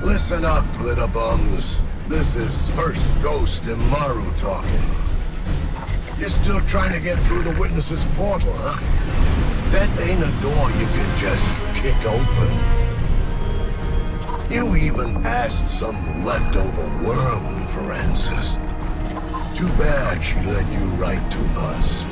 Listen up, glitter bums. This is first Ghost and Maru talking. You're still trying to get through the witness's portal, huh? That ain't a door you can just kick open. You even asked some leftover worm for answers. Too bad she led you right to us.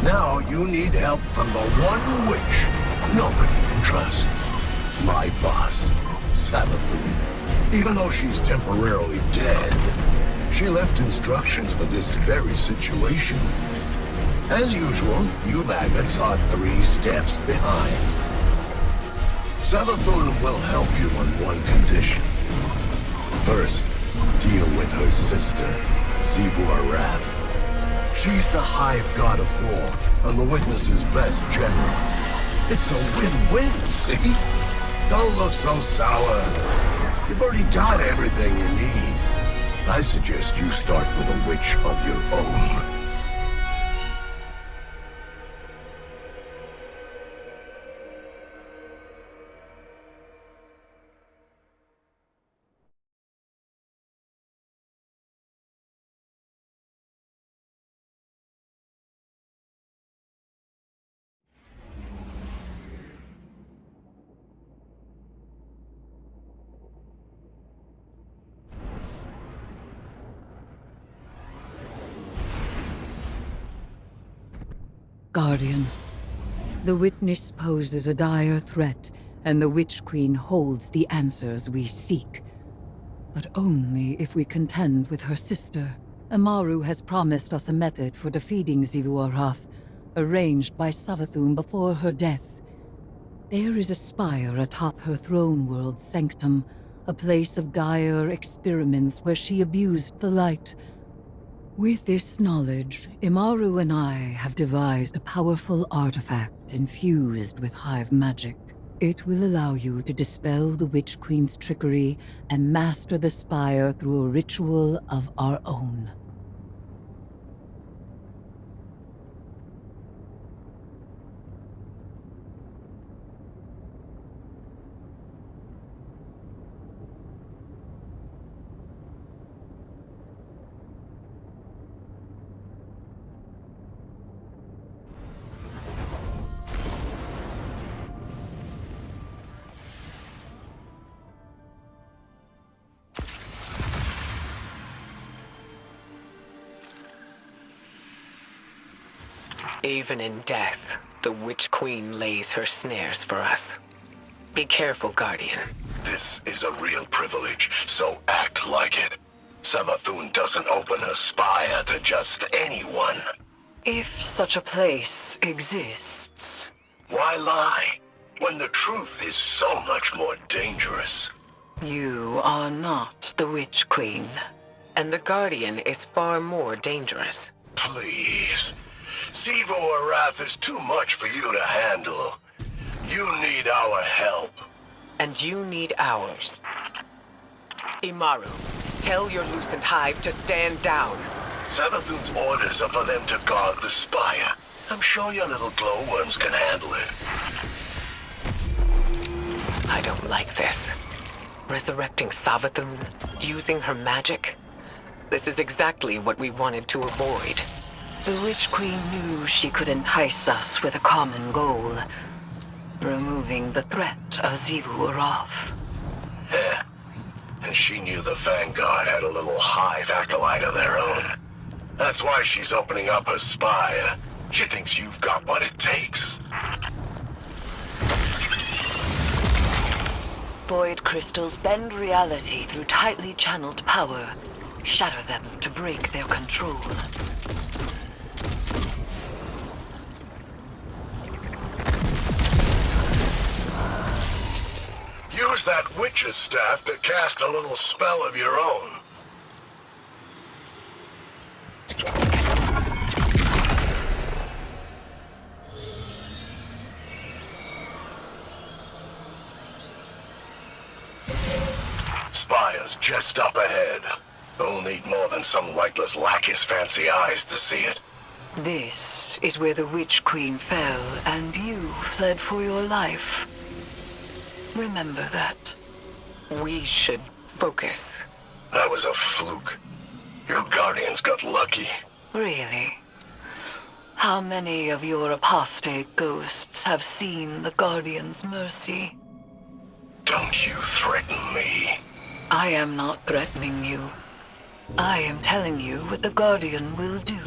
Now you need help from the one witch nobody can trust. My boss, Savathûn. Even though she's temporarily dead, she left instructions for this very situation. As usual, you maggots are 3 steps behind. Savathûn will help you on one condition. First, deal with her sister, Savathûn. She's the Hive god of war and the Witness's best general. It's a win-win, see? Don't look so sour. You've already got everything you need. I suggest you start with a witch of your own. Guardian, the Witness poses a dire threat, and the Witch Queen holds the answers we seek. But only if we contend with her sister. Amaru has promised us a method for defeating Savathûn, arranged by Savathûn before her death. There is a spire atop her throne world's sanctum, a place of dire experiments where she abused the light. With this knowledge, Amaru and I have devised a powerful artifact infused with Hive magic. It will allow you to dispel the Witch Queen's trickery and master the spire through a ritual of our own. Even in death, the Witch Queen lays her snares for us. Be careful, Guardian. This is a real privilege, so act like it. Savathûn doesn't open her spire to just anyone. If such a place exists. Why lie, when the truth is so much more dangerous? You are not the Witch Queen, and the Guardian is far more dangerous. Please. Savathûn is too much for you to handle. You need our help. And you need ours. Imaru, tell your loosened Hive to stand down. Savathûn's orders are for them to guard the spire. I'm sure your little glowworms can handle it. I don't like this. Resurrecting Savathûn, using her magic. This is exactly what we wanted to avoid. The Witch Queen knew she could entice us with a common goal. Removing the threat of Savathûn. Yeah. And she knew the Vanguard had a little Hive acolyte of their own. That's why she's opening up her spire. She thinks you've got what it takes. Void crystals bend reality through tightly channeled power. Shatter them to break their control. Use that witch's staff to cast a little spell of your own. Spire's just up ahead. Don't need more than some lightless lackey's fancy eyes to see it. This is where the Witch Queen fell, and you fled for your life. Remember that. We should focus. That was a fluke. Your guardians got lucky. Really? How many of your apostate ghosts have seen the Guardian's mercy? Don't you threaten me. I am not threatening you. I am telling you what the Guardian will do.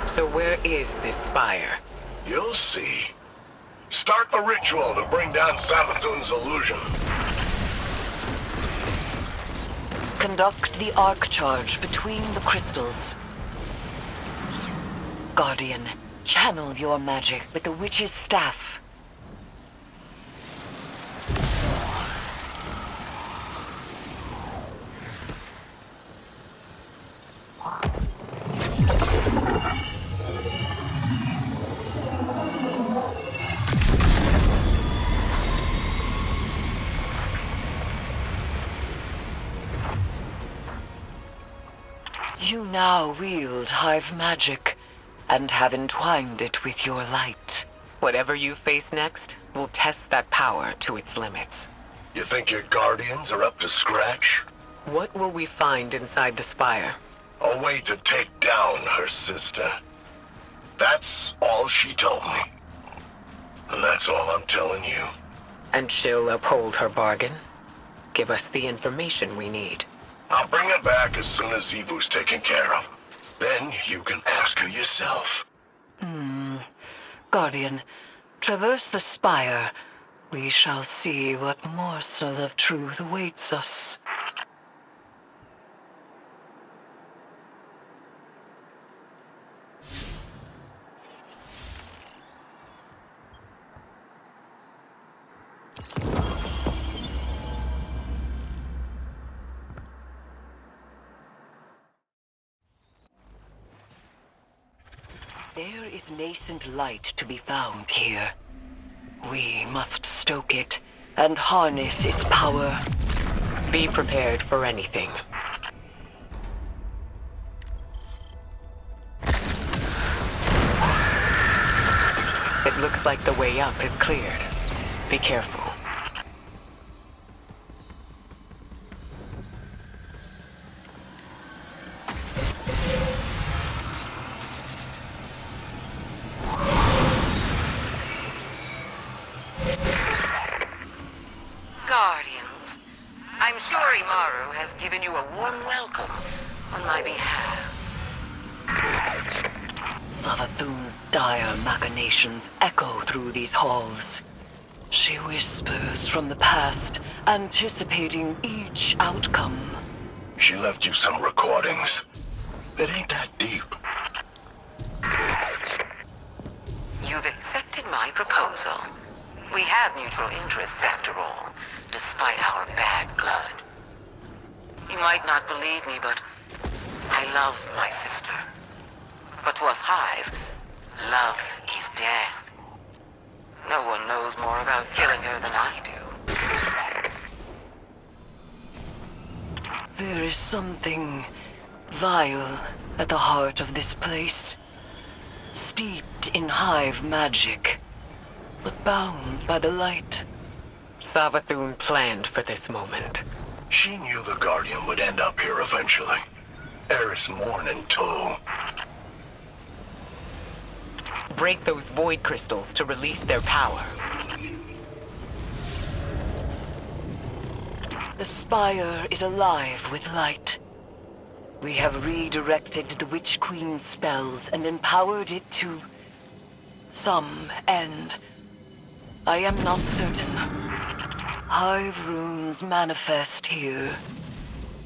So where is this spire? You'll see. Start the ritual to bring down Savathûn's illusion. Conduct the arc charge between the crystals. Guardian, channel your magic with the witch's staff. You now wield Hive magic, and have entwined it with your light. Whatever you face next, we'll test that power to its limits. You think your guardians are up to scratch? What will we find inside the spire? A way to take down her sister. That's all she told me. And that's all I'm telling you. And she'll uphold her bargain? Give us the information we need. I'll bring her back as soon as Evu's taken care of. Then you can ask her yourself. Guardian, traverse the spire. We shall see what morsel of truth awaits us. There is nascent light to be found here. We must stoke it and harness its power. Be prepared for anything. It looks like the way up is cleared. Be careful. Guardians, I'm sure Imaru has given you a warm welcome on my behalf. Savathûn's dire machinations echo through these halls. She whispers from the past, anticipating each outcome. She left you some recordings. It ain't that deep. You've accepted my proposal. We have mutual interests after all, despite our bad blood. You might not believe me, but I love my sister. But to us Hive, love is death. No one knows more about killing her than I do. There is something vile at the heart of this place. Steeped in Hive magic, but bound by the light. Savathûn planned for this moment. She knew the Guardian would end up here eventually. Eris Morn in tow. Break those void crystals to release their power. The spire is alive with light. We have redirected the Witch Queen's spells and empowered it to some end. I am not certain. Hive runes manifest here.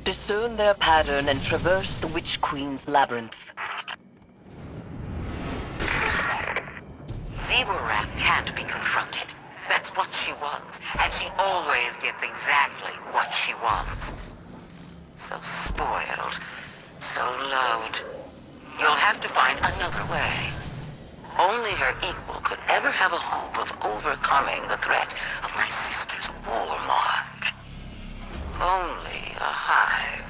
Discern their pattern and traverse the Witch Queen's labyrinth. Zebrath can't be confronted. That's what she wants, and she always gets exactly what she wants. So spoiled, so loved. You'll have to find another way. Only her equal could ever have a hope of overcoming the threat of my sister's war march. Only a Hive.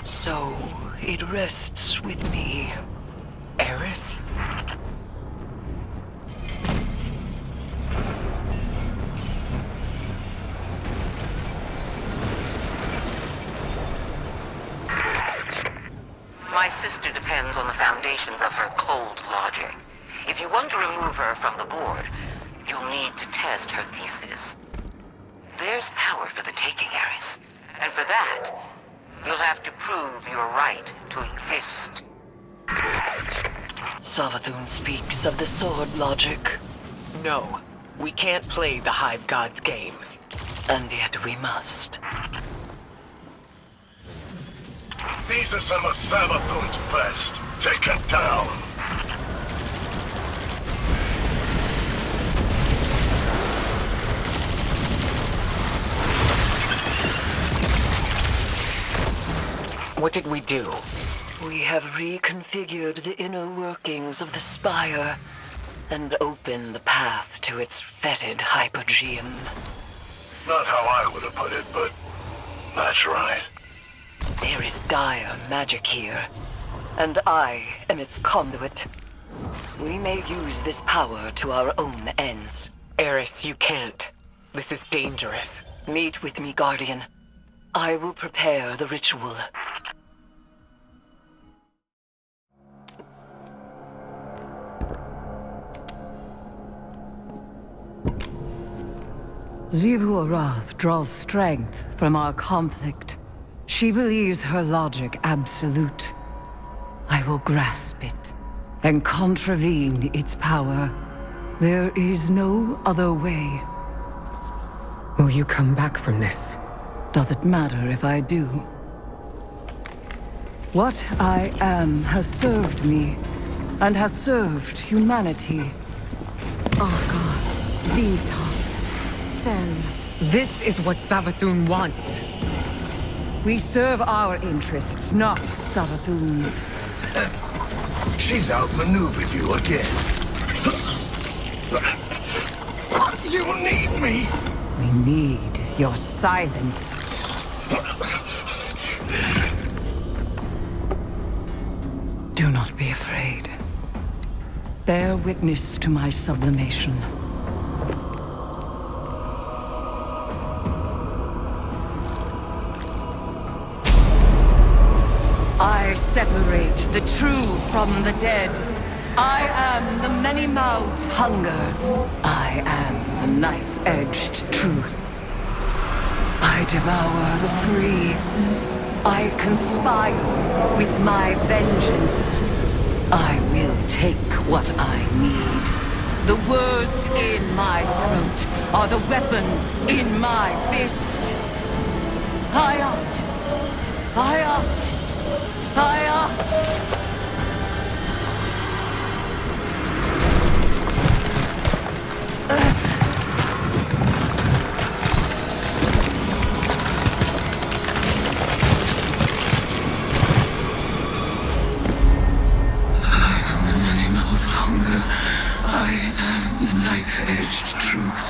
So, it rests with me. Eris? My sister depends on the foundations of her cold logic. If you want to remove her from the board, you'll need to test her thesis. There's power for the taking, Eris. And for that, you'll have to prove your right to exist. Savathûn speaks of the sword logic. No, we can't play the Hive God's games. And yet we must. These are some of Savathûn's best. Take it down. What did we do? We have reconfigured the inner workings of the spire and opened the path to its fetid hypogeum. Not how I would have put it, but that's right. There is dire magic here, and I am its conduit. We may use this power to our own ends. Eris, you can't. This is dangerous. Meet with me, Guardian. I will prepare the ritual. Xivu Arath draws strength from our conflict. She believes her logic absolute. I will grasp it and contravene its power. There is no other way. Will you come back from this? Does it matter if I do? What I am has served me, and has served humanity. Arca, Zeta, Sel. This is what Savathûn wants. We serve our interests, not Savathûn's. She's outmaneuvered you again. You need me. We need your silence. Do not be afraid. Bear witness to my sublimation. I separate the true from the dead. I am the many-mouthed hunger. I am the knife-edged truth. I devour the free. I conspire with my vengeance. I will take what I need. The words in my throat are the weapon in my fist. Hayat! Hayat! Hayat! Knife-edged truth.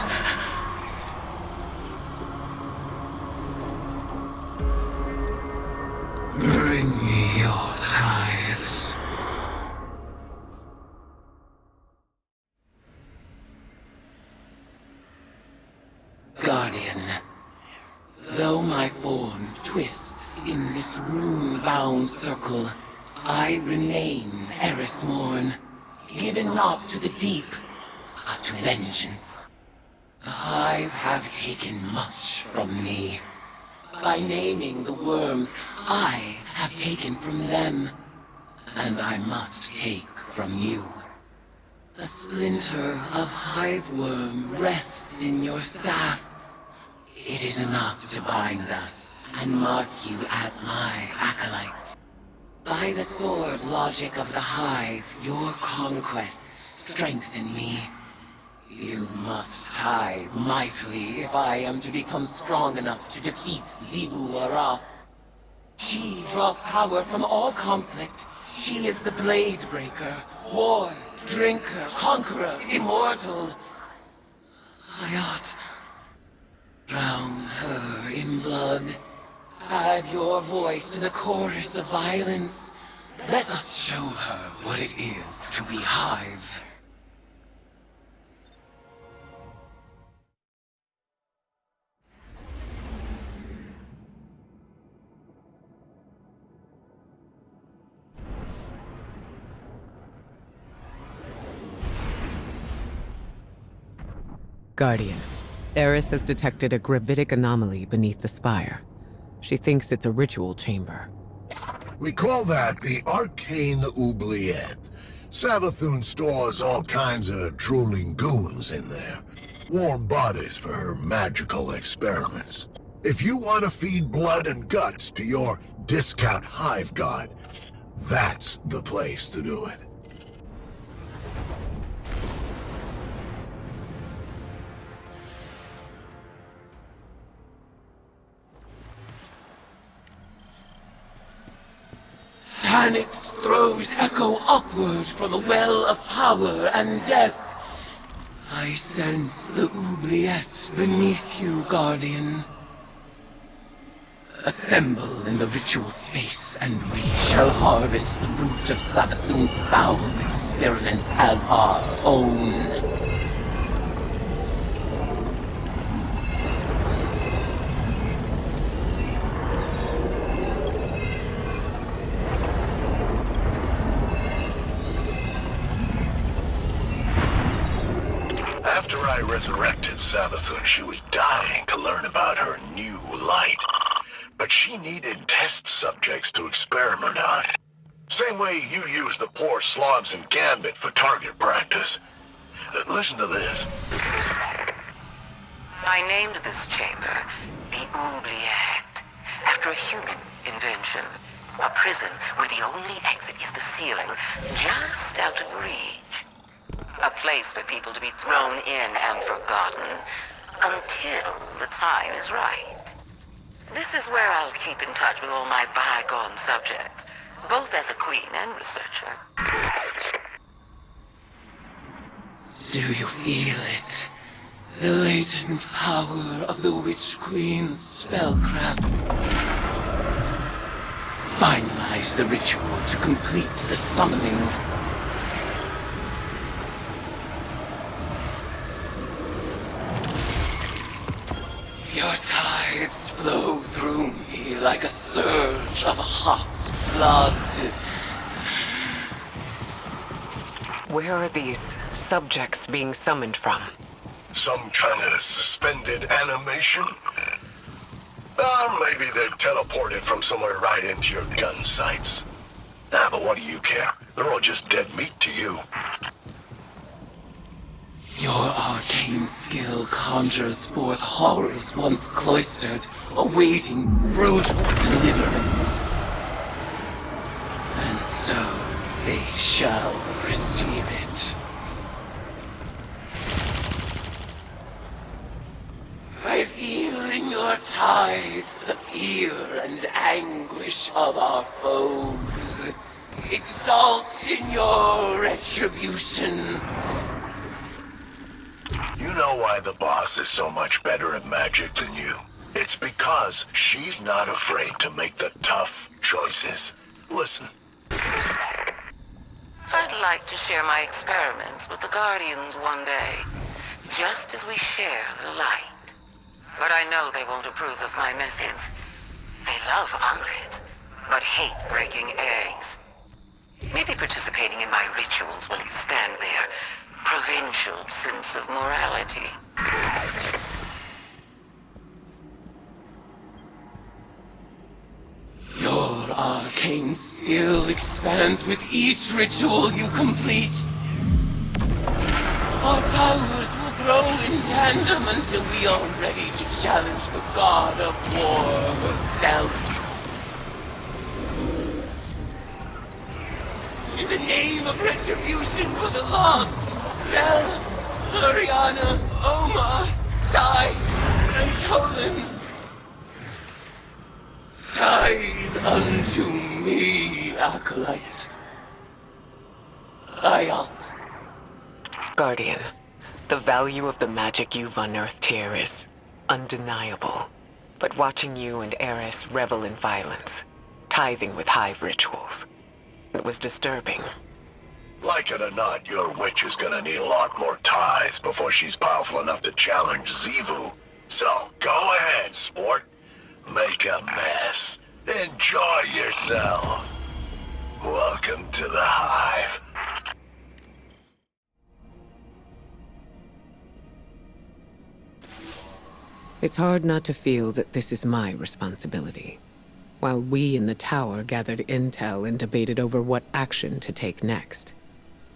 Bring me your tithes. Guardian, though my form twists in this rune-bound circle, I remain Eris Morn, given not to the deep, but to vengeance. The Hive have taken much from me. By naming the worms, I have taken from them, and I must take from you. The splinter of Hive worm rests in your staff. It is enough to bind us and mark you as my acolyte. By the sword logic of the Hive, your conquests strengthen me. You must tithe mightily if I am to become strong enough to defeat Xivu Arath. She draws power from all conflict. She is the blade breaker, war, drinker, conqueror, immortal. Hayat, drown her in blood. Add your voice to the chorus of violence. Let us show her what it is to be Hive. Guardian, Eris has detected a gravitic anomaly beneath the spire. She thinks it's a ritual chamber. We call that the arcane oubliette. Savathûn stores all kinds of drooling goons in there. Warm bodies for her magical experiments. If you want to feed blood and guts to your discount Hive god, that's the place to do it. Panicked throws echo upward from a well of power and death. I sense the oubliette beneath you, Guardian. Assemble in the ritual space, and we shall harvest the fruit of Savathûn's foul experiments as our own. After I resurrected Savathûn, she was dying to learn about her new light. But she needed test subjects to experiment on. Same way you use the poor slobs in Gambit for target practice. Listen to this. I named this chamber the Oubliette, after a human invention. A prison where the only exit is the ceiling, just out of reach. A place for people to be thrown in and forgotten until the time is right. This is where I'll keep in touch with all my bygone subjects, both as a queen and researcher. Do you feel it? The latent power of the Witch Queen's spellcraft. Finalize the ritual to complete the summoning. Your tides flow through me like a surge of hot blood. Where are these subjects being summoned from? Some kind of suspended animation? Maybe they're teleported from somewhere right into your gun sights. But what do you care? They're all just dead meat to you. Your arcane skill conjures forth horrors once cloistered, awaiting brutal deliverance. And so they shall receive it. I feel in your tides the fear and anguish of our foes. Exalt in your retribution. You know why the boss is so much better at magic than you? It's because she's not afraid to make the tough choices. Listen. I'd like to share my experiments with the Guardians one day, just as we share the light. But I know they won't approve of my methods. They love omelets, but hate breaking eggs. Maybe participating in my rituals will expand their provincial sense of morality. Your arcane skill expands with each ritual you complete. Our powers will grow in tandem until we are ready to challenge the god of war herself. In the name of retribution for the lost, Bel, Ariana, Oma, Sai, and Colin, tithe unto me, Acolyte. Ayat. Guardian, the value of the magic you've unearthed here is undeniable. But watching you and Eris revel in violence, tithing with Hive rituals, it was disturbing. Like it or not, your witch is gonna need a lot more tithes before she's powerful enough to challenge Xivu. So, go ahead, sport. Make a mess. Enjoy yourself. Welcome to the Hive. It's hard not to feel that this is my responsibility. While we in the tower gathered intel and debated over what action to take next,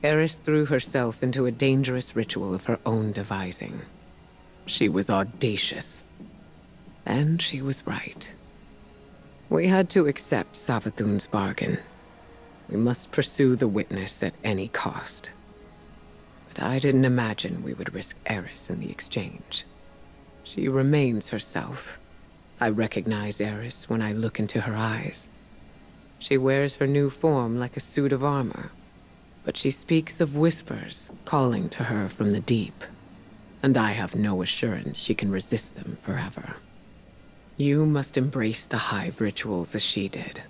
Eris threw herself into a dangerous ritual of her own devising. She was audacious. And she was right. We had to accept Savathûn's bargain. We must pursue the witness at any cost. But I didn't imagine we would risk Eris in the exchange. She remains herself. I recognize Eris when I look into her eyes. She wears her new form like a suit of armor, but she speaks of whispers calling to her from the deep, and I have no assurance she can resist them forever. You must embrace the Hive rituals as she did.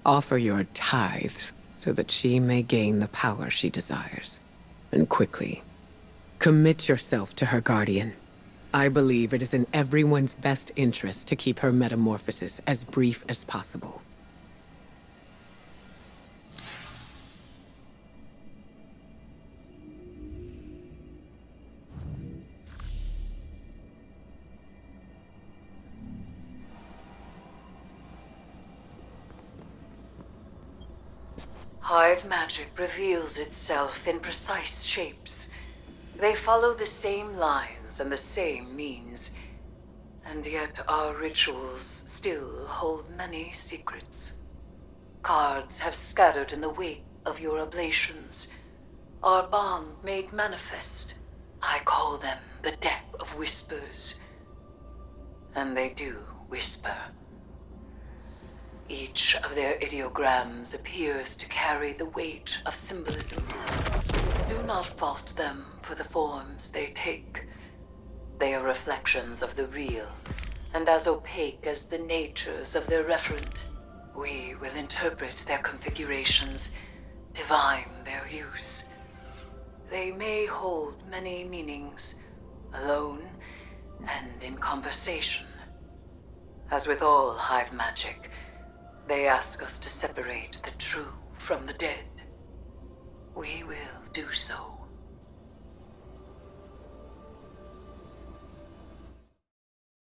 Offer your tithes so that she may gain the power she desires. And quickly. Commit yourself to her guardian. I believe it is in everyone's best interest to keep her metamorphosis as brief as possible. Hive magic reveals itself in precise shapes. They follow the same lines and the same means. And yet our rituals still hold many secrets. Cards have scattered in the wake of your oblations. Our bond made manifest. I call them the Deck of Whispers. And they do whisper. Each of their ideograms appears to carry the weight of symbolism. Do not fault them for the forms they take. They are reflections of the real, and as opaque as the natures of their referent. We will interpret their configurations, divine their use. They may hold many meanings, alone and in conversation. As with all Hive magic, they ask us to separate the true from the dead. We will do so.